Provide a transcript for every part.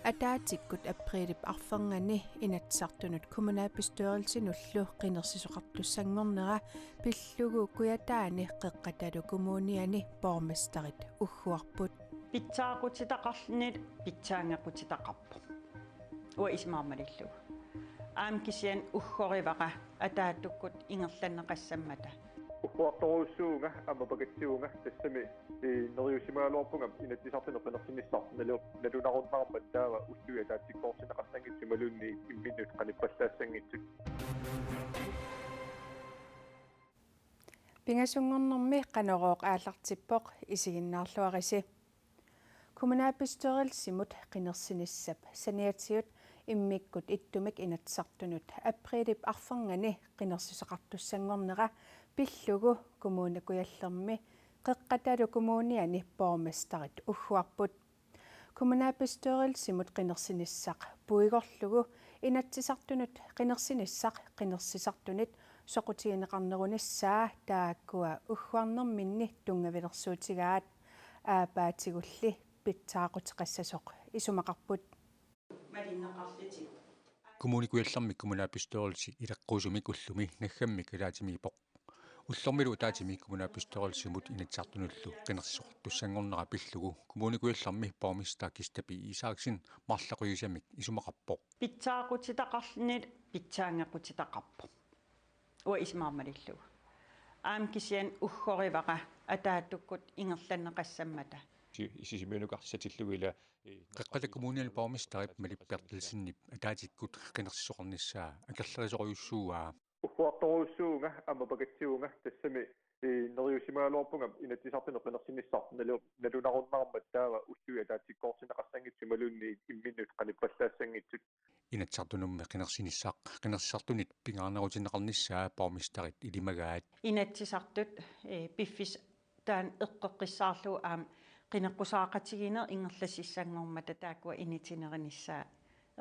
Ataatikut aprilip arfangani inatsartunut kommunalbestyrelsinullu qinersisoqartussanngornera pillugu kuyataani qeqqatalu kommuniani bormestarit ugguarput pitsaaqutitaqarlinit pitsaangequtitaqarpu ua ismaarmalillugu aamkisian uggorivaqa ataatukkut ingerlanneqassammata uqquartoruussuunga amapakatsuunga tassami neriusimaaluarpunga inatisartunu qinersinissar nalunarunnaarmat taava ulluya taatsikkoorsinaqartangitsu malunni imminnut qanippallaassangitsut pingasungornermi qanorooq aallartippoq isiginnaarluarisi kommunalbestyrelsimut qinersinissap saniatigut immikkut ittumik inatsartunut aprilip arfangani qinersisoqartussanngornera pillugu kommunakuyallermi qeqqatalu kommuniani bormestarit ugguarput kommunalbestyrelsimut qinersinissaq puigorlugu inatsisartunut qinersisartunit soqutigineqarnerunissaa taakkua ugguarnerminni tungavilersuutigaat aapaatигулли pitsaaqutiqassasoq isumaqarput малиннеқарлити kommunikuyallermi kommunalbestyrelsi ileqqusumik ullumi naggammik ilaatimiipoq ullormilu utaatimi kommunalbestyrelsimut inatsartunullu qinersisoqartussanngornera pillugu kommunikuyallermi bormista kistapi isaaksin marlaquyisamik isumaqarpoq pitsaaqutitaqarlinit pitsaangequtitaqarpu ua ismaarmalillugu aamkisian uggorivaqa ataatukkut ingerlanneqassammata isisimenuqarsatilluila qeqqala kommunial bormistarit malippiartilsinnip ataatikkut qinersisoqarnissaa akallerisoriussuugaa uqquartoruussuunga amapakatsuunga tassami neriusimaaluarpunga inatisartunu qinersinissar nalunarunnaarmat taava ulluya taatsikkoorsinaqartangitsu malunni imminnut qanippallaassangitsut inatsartunummi qinersissartunit pingaarnerutineqarnissaa bormistarit ilimagaat inatsisartut piffis taan eqqeqqissaarlugu aam qineqqusaaqatiginer ingerlassissanngormata taakkua initinerenissaa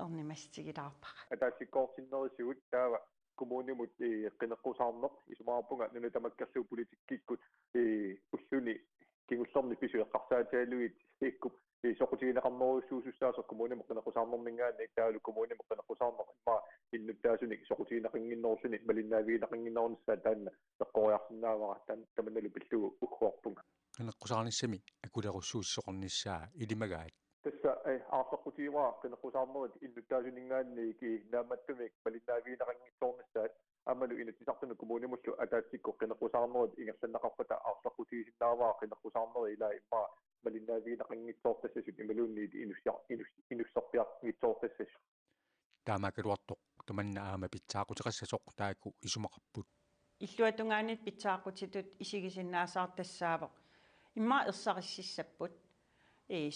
ernimastigilaarpaqa ataatsikkoorsinnerisugut taava kommunimut qineqqusaarneq isumaarpunga nunutamakkerluu politikkikkut ulluni kingullerni pisueqqarsaataaluit ikkup soqutigineqarneruussuusussaaso kommunimut qineqqusaarnermingaanni taalu kommunimut qineqqusaarneq imma innuttaasunik soqutigineqinginnerussuni malinnaaviineqinginnerunissaa taanna eqqoriarsinnaavara tamannalu pillugu ugguarpunga qineqqusaarnissami akulerussuussoqarnissaa ilimagaat tassa aarleqqutiimaa qineqqusaarnerit innuttaasuningaanni ki naammattumik malinnaaviineqanngitsoornissaat amalu inatisartunu kommunimullu ataatsikko qineqqusaarnerit ingerlanneqarpata aarleqqutiisinnaavaa qineqqusaarneri ilaa immaa malinnaaviineqanngitsoortassasut imalunniit inussarpiarngitsoortassasut taamakaluartoq tamanna aama pitsaaqutiqassasoq taakku isumaqarput illuatungaanit pitsaaqutitut isigisinnaasаарtassaaveq имма ерсариссиссаппут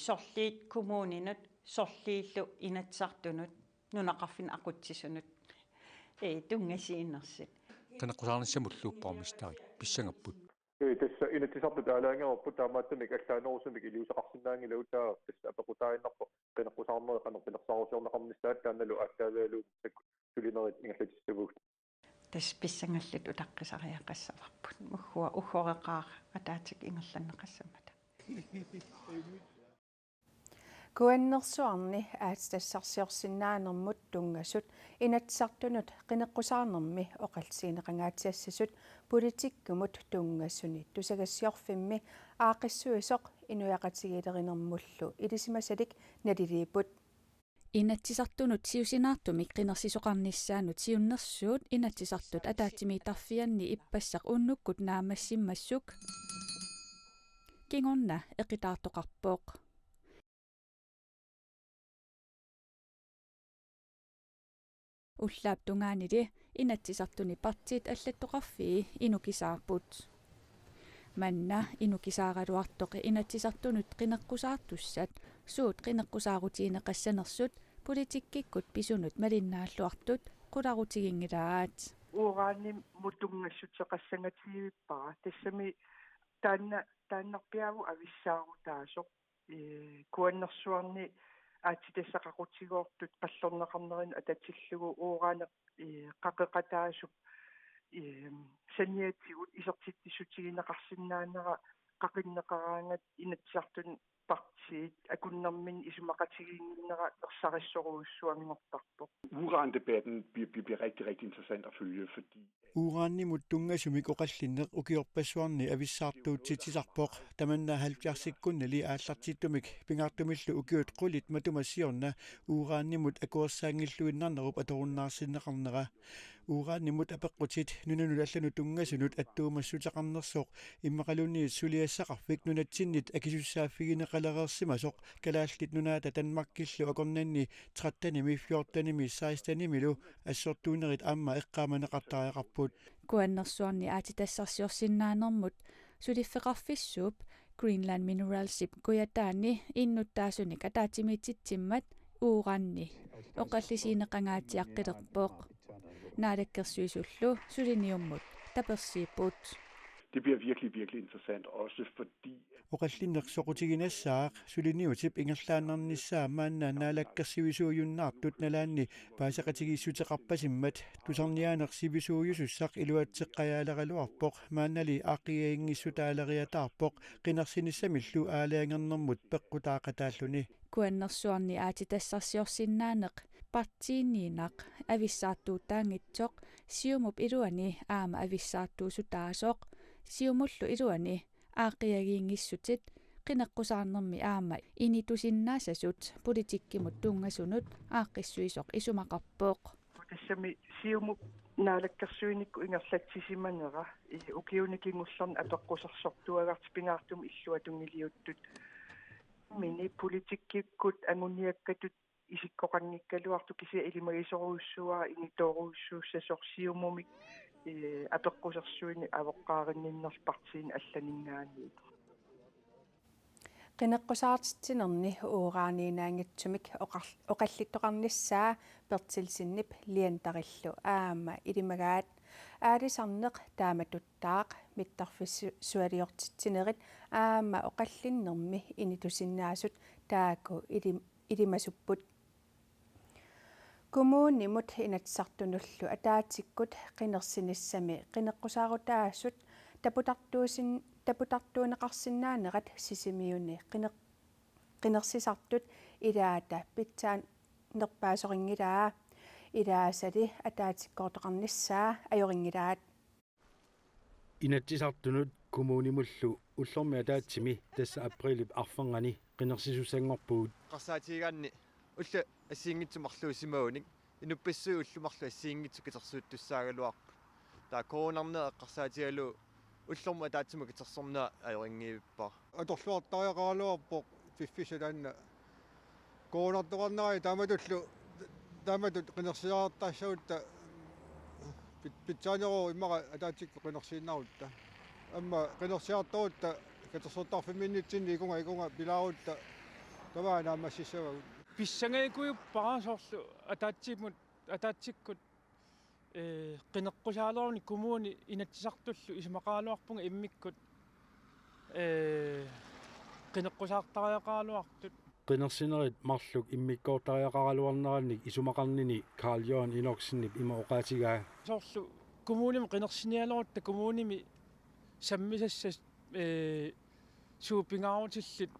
сорлиит коммуунинут сорлииллу инатсартунут нунақарфин ақутсисунут тунгасииннерсит qineqqusаарnissamulluuppaarmistari pissangapпут тасса инатсартут аалаангерпут таамааттамик аллаанерусумик илиусақарсинаангила утаа тасса апеқутаиннарпо qineqqusаарнери qanерпилерсаарусиорнақарнissaат таанналу ааттааваалу такку тулинерит ингерлатиссагуут тас писсангаллут улаққисариаққассаварпут муггуа уггореқаа атаатик ингерланнеқассамата kuannersuarni aastassarsiorsinnaanermut tungasut inatsartunut qineqqusаарnermi oqalsiineqangaatiassasut politikkumut tungassuni tusagassiorfimmi aaqissuisoq inuyaqatigilerinermullu ilisimasalik naliliiput inatsisartunut siusinaartumik qinersisoqarnissaanut siunnersuut inatsisartut ataatimitarfianni ippassaq unnukkut naamassimmassuk kingorna eqitaartoqarpooq ullaap tungaanili inatsisartuni partiit allattoqarfii inukisaarput manna inukisaaraluartoqi inatsisartunut qineqqusaartussat suut qineqqusaarutiineqassanersut politikkikkut pisunut malinnaalluartut qularutigingilaat uuraanni mutungassutseqassangatigivippara tassami taannarpiavu avissaaruutaasoq kuannersuarni aatitassaqaqutigoortut qallorneqarnerin atatsillugu uuraane qaqeqataasuk писсаниатигут исертиттисутигинеқарсинаанера қақиннеқараангат инатсартун партиит акуннэрмин исумақатигингиннера ерсариссоруussуангортарпоq. Urandebatten bliver rigtig interessant at følge, fordi Uranimut tungasumik oqallinneq ukiorpassuarni avissartuutsitisarpoq tamanna 70-sikkunnali aallartittumik pingaartumillu ukiut qulit matumassiorna uranimut akuersaangilluinnarnerup atorunnaarsinneqarnera uranimut apeqqutit nunanut allanu tungasunut attuumassutaqarnersoq immaqaluni suliassaqarfik nunatsinnit akisussaaffigineqalereersimasoq kalaallit nunaata tanmakkillu akornanni 13-nimi 14-nimi 16-nimilu assortuunerit aamma eqqaamaneqartariaqarput kuannersuarni aatitassarsiorsinnaanermut suliffeqarfissuup Greenland Mineralsip kuyataani innuttaasunik ataatimitsitsimmat uuranni oqallisiineqangaatiaqqilerpoq naalakkersuisullu suliniummut tapersiiput. det bliver virkelig interessant, også fordi oqallinneqsoqutiginassaaq suliniutip ingerlaanernissaa maanna naalakkersivisuyunnaartut nalaanni paasaqatigissuteqarpasimmat tusarniaanersivisuujusussaq iluatseqqajaaleqaluarpoq maannali aaqiyaingissutaaleriataarpoq qinarsinissamillu aalaangernermut peqqutaaqataalluni kuannersuarni aatitassarsiorsinnaaneq partiinniinaq avissaartuutaangitsoq siumup iluani aama avissaartuusutaasoq siumullu iluani aaqiyagiingissutit qineqqusaarnermi aama initusinnaasasut politikkimut tungasunut aaqqissuisoq isumaqarpooq тассами сиуму наалаккерсуиникку ингерлатсисиманера укиуникингуллерн апеққусерсортуагарт пингаартум иллуа тунгилиуттут мини политиккиккут агуниаккатут исиккоқангиккалуарту кися илимагисоруussуа инитооруussууссасор сиумумик апеққусерсуини авоққааринниннерс партиин алланингаани qinеққусаартитсинерни уурааниинаангитсумик оқаллиттоқарниссаа перцилсиннип лиантариллу аама илимагаат аалисарнеқ тааматуттаақ миттарфиссуалиортитсинерит аама оқаллиннерми инитусиннаасут тааку илимасуппут коммууннимут инатсартунуллу атаатиккут qinерсиниссами qinеққусаарутаассут taputарtuunеқарсинаанерат сисимиуни qinерсисартут илаата питсаан нерпаасорингилаа илаасали атаатиккоортоқарниссаа ajoriнгилаат inatsisartunut kommunimullu ullormi ataatsimi tassa aprilip arfangani qinersisussangorpuut qarsaatigaanni ulla assiingitsumarluu simaunik inuppissuu ullumarlu assiingitsu kitersuuttussaaгаluarp taa koonarnea qarsaatigalu ullormu ataatsimu kitersornea ajoringiippa atorluartariaqaraluarpoq fiffisalanna koonartoqarneri taamatut qinersiaartaassautta pitsaanero immaqa ataatikku qinersiinnaruutta amma qinersiaartorutta katersortarfimminnitsinni ikunga pilaarutta tavaanaammassissavagut писсангаикуйуппарасоорлу атаатсиккут qinеққусаалерни коммуни инатсисартуллу исумақаалуарпунга иммиккут qinеққусаартариақаалуартут qinersinerit marluk immikkoortariaqaraluarnerannik isumaqarnini Carl Johan Inoksenip ima oqaatigaa соорлу коммуними qinерсиниалерутта коммуними саммисассас суупингаарутиллит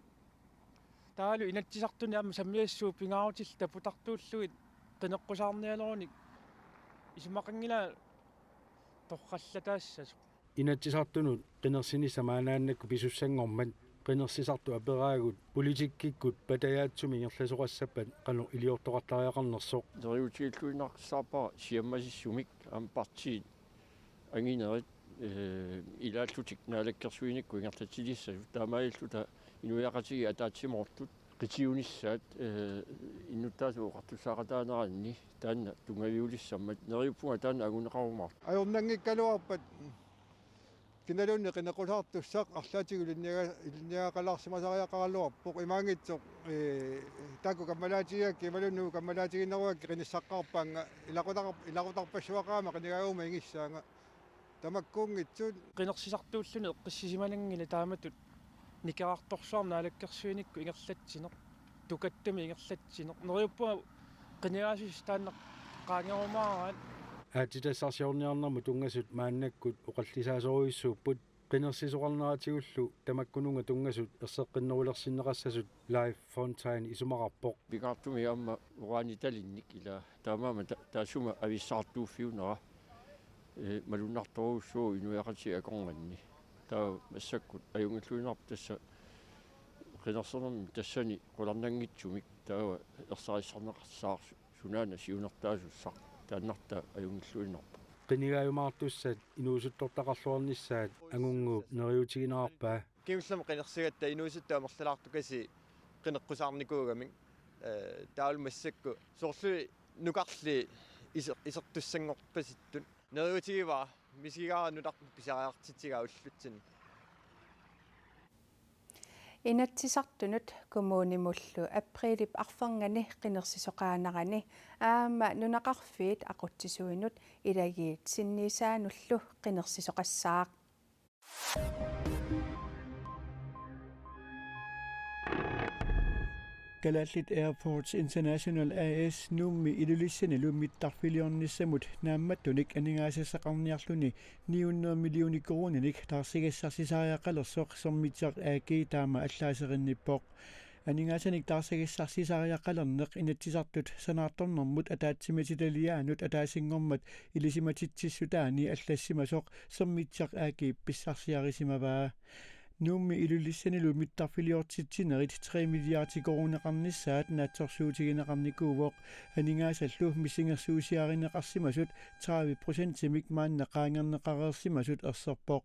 таалу инатсисартуни аама саммиассуу пингаарутил тапутартууллуит qinеққусаарниалеруник исумақангила торқаллатаассасо inatsisartunut qinersinissamaaнааннакку писуссангормат qinersisartu aperaagut politikkikкут патаяатсуми ингерласоқассаппат қану илиортоқартариақарнерсоқ дерюутииллуинарсаарпара сиаммасиссумик аам партиит ангинерит илааллутик наалаккерсуиникку ингерлатсилиссасу таамаиллута инуяқатиги атаатсимоорлут qitiunissat innuttaasuu qartussaqataanaranni taanna tungaviulissarmat neriuppunga taanna aguneqarumar ajornangikkaluarpat kinalunni qinequsaartussaq arlaatigu ilniaqalaarsimasariaqaraluarpoq imaangitsoq taku kammalaatigiakki imalunnu kammalaatiginneruakki qinissaqqarpaanga ilaqutarpassuaqaama qinigaaguma ingissaanga tamakkuungitsut qinersisartuulluni eqqissisimanangila taamatut никеартторсуарна алаккерсуиникку ингерлатсинеқ тукаттами ингерлатсинеқ нериуппуа qinigaasusis taanneq qaangerumaarat аатитассарсиорниарнэрму тунгасут мааннаккут оқаллисаасоруйссууппут qinерсисоқарнератигуллу тамаккунунга тунгасут ерсеққиннерулерсиннеқассасут live fontaine исумақарпоқ пикаартуми амма ураани талинник ила таамаама таасума ависсаартууффиунера малуннарторуссуу инуяқати акорнганни таа массаккут аюнгиллуинарп тасса qinерсернэрми тассани qulарнангитсумик таава ерсариссарнеқассаар сунаана сиунертаасуссақ тааннарта аюнгиллуинарп qinigaayumaartussat inuusuttортақарлуарниссаат агунгууп нериутигинаарпаа кимслам qinерсигатта инуусутта амерлалаартукаси qinеққусаарникуугамик таалмассакку соорлуи нукарли исертуссангорпаситтут нериутигива мисигаараа нутарпу писариартитигаа уллутсин Inatsisartunut kommunimullu aprilip arferngani qinersisоqaanarani aama nunaqarfiit aqutsisuinut ilagiit sinniisaanullu qinersisoqassaaq Galallit Airports International AS nummi ilulissanilu mittarfiliornissamut naammattunik aningaasasaqarniarluni 900 millioni kronenik taarsigassarsisaariaqalersoq sormitser AG taama allaaserinnippoq aningasanik taarsigassarsisaariaqalerneq inatsisartut sanaartornermut ataatsimatialiaanut ataasingormat ilisimatitsissutaani allassimasoq sormitser AG pissarsiarisimavaa nummi ilulissanilu mittarfiliortittinerit 3 milliardi kroneqarnissaat naatsorsuutigineqarnikuuvoq aningaasalluu missingersuusiarineqarsimasut 30% simik maannaqaangerneqareersimasut erserpoq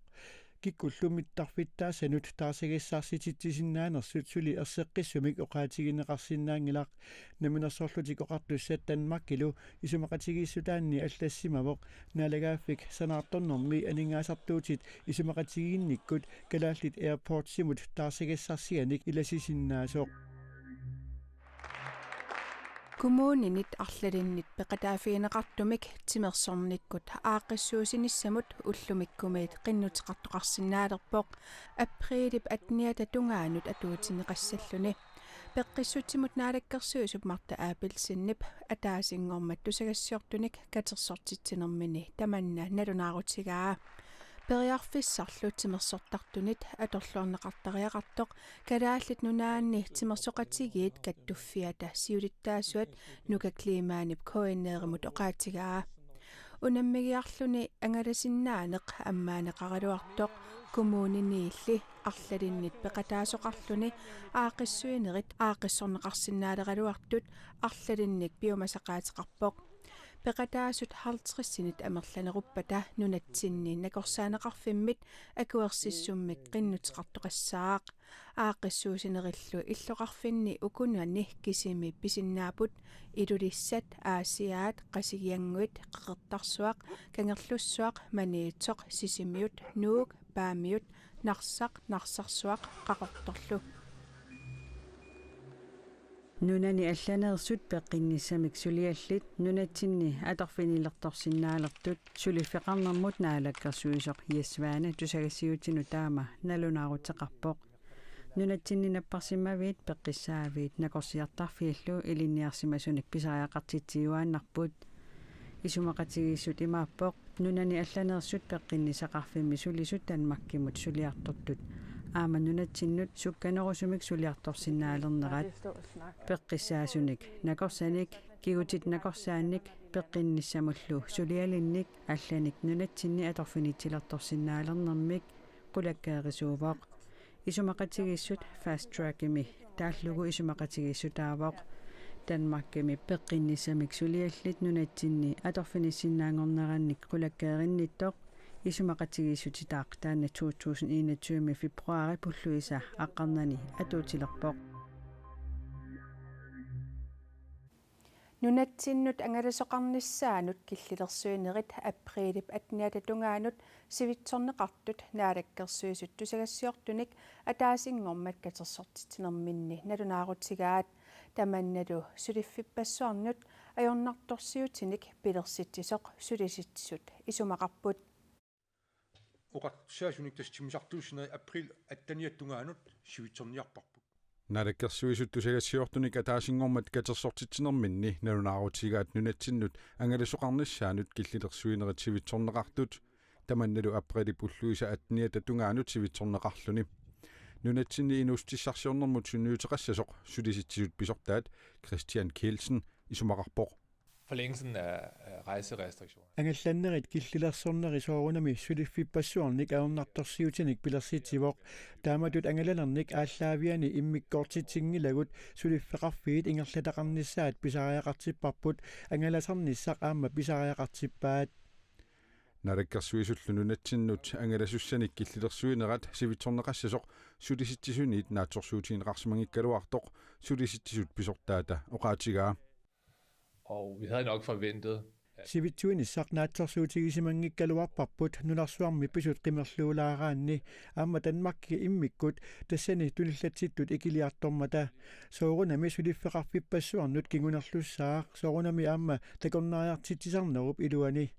kikkullu mittarfittaasanut taarsigassarsitissinaanersut suli erseqqissumik oqaatigineqarsinnaangilaq naminersorlutik oqartussat tanmakkilu isumaqatigiissutaanni allassimavoq naalagaaffik sanaartornermi aningaasartuutit isumaqatigiinnikkut kalaallit airport simut taarsigassarsiganik ilasisinnaasooq Kommuninit arlalinnit peqataafiineqartumik timersornikkut aaqissuusinissamut ullumikkumiit qinnutiqartoqarsinnaalerpoq aprilip atniata tungaanut atuutineqassalluni peqqissutsimut naalakkersuusup marta aapilsinnip ataasingormat tusagassiortunik katersortitsinermini tamanna nalunaarutigaa periarfissarlu timersortartunit atorluorneqartariaqartoq kalaallit nunaanni timersoqatigiit kattuffiata siulittaasuat nukakliimaanip koinneerimut oqaatigaa unammigiarluni angalasinnaaneq ammaaneqaraluartoq kommuniniilli arlalinnit peqataasoqarluni aaqissuinerit aaqissorneqarsinnaaleraluartut arlalinnik biomasaqaatiqarpoq peqataasut 50-sinit amerlaneruppata nunatsinni nakorsaaneqarfimmit akuersissummik qinnutiqartoqassaaq aaqissuusinerillu illoqarfinni ukunuanni kisimi pisinnaaput ilulissat aasiaat qasigianguit qeqertarsuaq kangerlussuaq maniitsoq sisimiut nuuk paamiut narsarsuaq qaqortorlu Nunani allaneersut peqqinnissamik suliallit nunatsinni atorfinilertorsinnaalertut sulifeqarnermut naalakkersuisoq iasvaana tusagassiutinu taama nalunaaruteqarpoq nunatsinni napparsimaviit peqqissaaviit nakorsiartarfiallu ilinniarsimasunik pisariaqartitsiuaannarput isumaqatigiissut imaappoq nunani allaneersut peqqinnisaqarfimmi sulisut tanmakkimut suliartortut aamannunatsinnut sukkanerusumik suliartorsinnaalernerat peqqissaasunik nakorsanik kigutit nakorsaannik peqqinnissamullu sulialinnik allanik nunatsinni atorfinitilertorsinnaalernermik qulakkaarisuuvoq isumaqatigiissut fast trackimi taallugu isumaqatigiissutaavoq tanmakkimi peqqinnissamik suliallit nunatsinni atorfinissinnaangornerannik qulakkaarinnittoq isumaqatigiissutitaaq taanna 2021 februari pulluisa aqqarnani atuutilerpoq nunatsinnut angalasoqarnissaanut killilersuinerit aprilip atniata tungaanut sivitsorneqartut naalakkersuisut tusagassiortunik ataasingormat katersortitinerminni nalunaarutigaat tamannalu suliffipassuarnut ajornartorsiutinik pilersitsisoq sulisitsut isumaqarput oqarsaasunik tas timisartuusna april attaniattungaanut sivitsorniarparput Nalakkersuisuttusagassiortunik ataasingormat katersortitsinerminni nalunaaruutigaat nunatinnut angalisuqarnissaanut killillersuinerit sivitsorneqartut tamannalu aprili pulluisa atniata tungaanut sivitsorneqarluni nunatsinni inustissarsiornermut sunniuteqassasoq sulisitsisut pisortaat Christian Kielsen isumaqarpoq Forlængelsen af rejserestriktioner. Angallannerit killillersorneri soorunami suliffipassuarnik aornartorsiutinik pilersitivoq taamatut angalannernik aalлaaviani immikkortitingilagut suliffeqarfiit ingerlataqarnissaat pisariaqartipparput angalasarnissaq aamma pisariaqartippaat Nalakkersuisullu nunatsinnut angalasussani killillersuinerat sivitsorneqassasoq sulisitsisuniit naatsorsuutiineqarsimangikkaluartoq sulisitsisut pisortaata oqaatigaa Og vi havde nok forventet Sivitsuinissaq naatsorsuutigisimangikkaluarparput nunarsuarmi pisut qimerluulaaraanni aamma Danmarkki immikkut tassani tunillatsittut ikiliartormata soorunami suliffeqarfippassuarnut kingunerlussaaq soorunami aamma takornariartitisarnerup iluani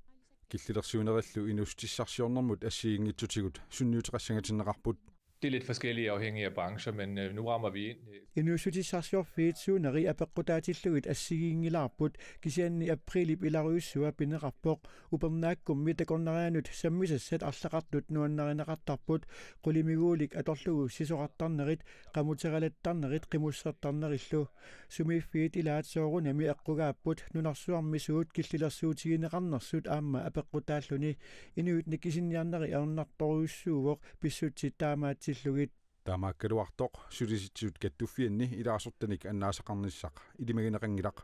killillersuinerallu inustissarsiornermut assiingitsutigut sunniuteqassangatinneqarput Det er lidt forskellige afhængig af brancher, men nu rammer vi ind. Inusutissarsiorfiit suuneri apeqqutaatilluit assigiingilaarput kisianni aprili pilaruissua pineqarpoq upernaakkummi takornarianut sammisassat arlaqartut nuannarineqartarput qulimiguulik atorlugu sisoqartarnerit qamuteqalattarnerit qimussartarnerillu sumiiffiit ilaat soorunami eqqugaapput nunarsuarmisuut killillersuutigineqarnersut aamma apeqqutaalluni inuit nikisinniarneri aornartoriussuuvoq pissutsit taamaatsillugit taamaakkaluartoq sulisitsut kattuffianni ilaasortanik annaasaqarnissaq ilimagineqangilaq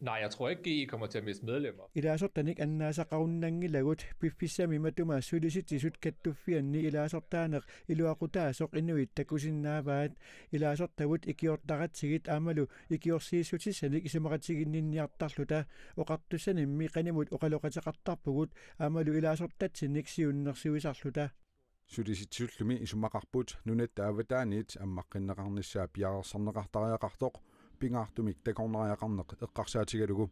Nej, jeg tror ikke, GE kommer til at miste medlemmer. Ilaasortanik annaasaqarunnangilagut piffissami matuma sulisitsisut kattuffianni ilaasortaaneq iluaqutaasoq inuit takusinnaavaat ilaasortavut ikiortaqatsigit aamalu ikiorsiissutissanik isimaqatiginninniartarluta oqartussanimmi qanimut oqaloqateqartarpugut aamalu ilaasortatsinik siunnersuisarluta sulisitsisullumi isumaqarput nunattaavataaniit ammaqqinneqarnissaa piarersarneqartariaqartoq pingaartumik takornariaqarneq eqqarsaatigalugu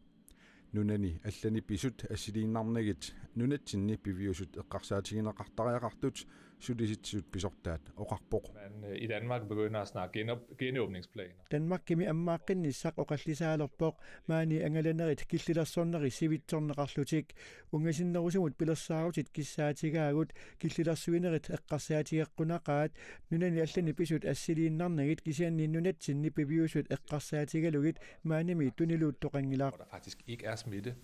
nunani allani pisut assiliinnarnagit nunatsinni piviusut eqqarsaatigineqartariaqartut sulisitsisut pisortaat oqarpoq Men i Danmark begynder at snakke genåbningsplaner. Danmarkimi ammaaqqinnissaq oqallisaalerpoq maani angalannerit killillersorneri sivitsorneqarlutik ungasinnerusumut pilersaarutit kissaatigagut killillersuinerit eqqarsaatigeqqunaqaat nunani allani pisut assiliinnarnagit kisianni nunatsinni piviusut eqqarsaatigalugit maanimi tuniluuttoqangilaaq Der faktisk ikke er smitte.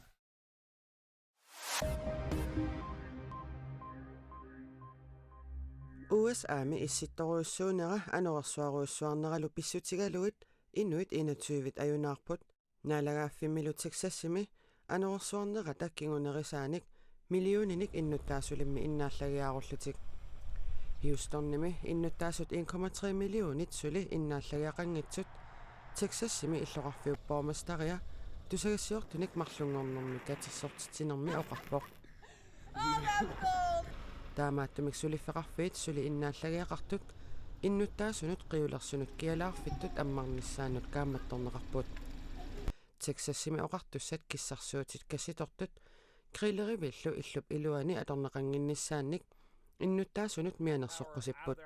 USAmi issittoruussuunera anorsuaruussuarneralu pissutigaluit Inuit 21 ajunaarput naalagaaffimmilu Texassimi anorsuarnera takkingunerisaanik millioninik innuttaasulimmi innaallagiaarullutik Houstonnimi innuttaasut 1,3 millionit suli innaallagiaqanngitsut Texassimi illoqarfiuppormastaria tusagassiortunik marlungornermi katissortitinermi oqarpoq taamaattumik suliffeqarfiit suli innaallagiaqartut innuttaasunut qiulersunut kialaarfittut ammarnissaanut kaammattorneqarput Texassimi oqartussat kissarsuutit kassitortut grillerivillu illup iluani atorneqanginnissaannik innuttaasunut mianersoqqusipput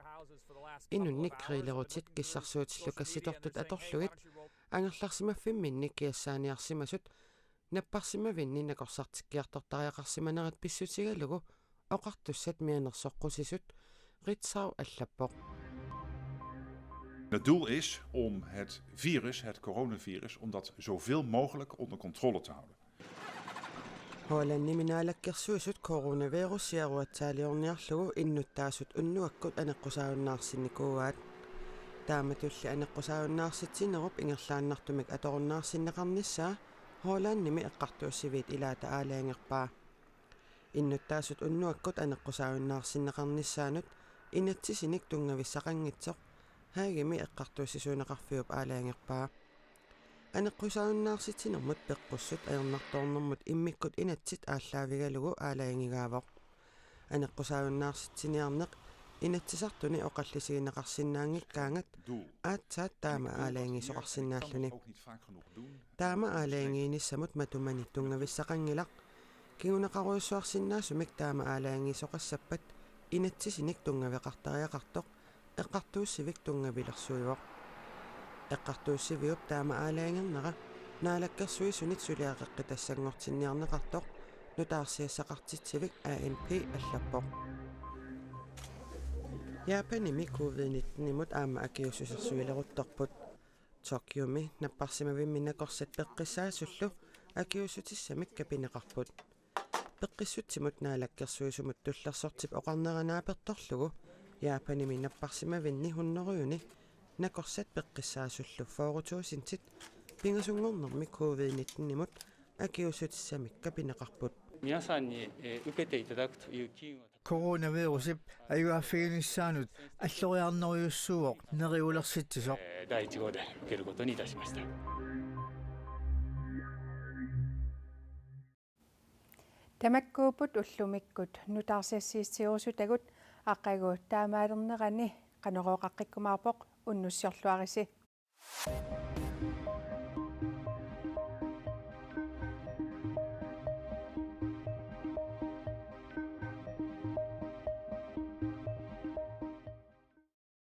innunnik grillerutit kissarsuutillu kassitortut atorlugit angerlarsimaffiminnik kiassaaniarsimasut napparsimavinni nakorsartikkiartortariaqarsimanerat pissutigalugu oqartussat mianersoqqusisut ritsau allappoq Het doel is om het virus, het coronavirus, om dat zoveel mogelijk onder controle te houden. Hollanni minaalakkersuusut coronavirus yaruatsaaliorniarlugu innuttaasut unnuakkut aneqqusaaunnaarsinnikuugaat taamatulli aneqqusaaunnaarsitsinerup ingerlaannartumik atorunnaarsinneqarnissaa Hollannimi eqqartuussiviit ilaata aalaangerpaa innuttaasut unnuakkut aneqqusaaunnaarsinneqarnissaanut inatsisinik tungavissaqanngitsoq haagimi eqqartuussisuuneqarfiup aalaangerpaa aneqqusaaunnaarsitsinermut peqqussut ajornartoornermut immikkut inatsit aallaavigalugu aalaangigaavoq aneqqusaaunnaarsitsinearneq inatsisartuni oqallisigineqarsinnaangikkaangat aatsaat taama aalaangisoqarsinnaalluni taama aalaangiinissamut matumani tungavissaqangilaq kinguneqaruissuarsinnaasumik taama aalaangisoqassappat inatsisinik tungaveqartariaqartoq eqqartuussivik tungavilersuivoq эққартууссивиуп таама аалаангернера наалаккерсуисунит сулиақеққитассангортинниарнеқартоқ нутаарсиассақартитсивик ANP аллаппоқ Япаними COVID-19-имут аама акиуссусерсуилерутторпут Токиоми наппарсимавимминакорсат пеққиссаасуллу акиуссутиссамик капинеқарпут пеққиссутсимут наалаккерсуисумут туллерсортип оқарнеранааперторлугу Япаними наппарсимавинни хуннеруйуни накорсат пеққиссаасуллу фоорутуусинтит пингасунгорнэрми COVID-19-имут акиуссутиссамик капинеқарпут 皆さんに受けていただくという機運を Coronavirusip аюаффигнissaanut аллориарнериуссууоқ нериулерситсисоқ 第1号で受けることにいたしました Тамаккуупут уллумиккут нутаарсиассиитсиурусутагут аққагу таамаалернерани қанерооқаққиккумаарпоқ уннуссиорлуариси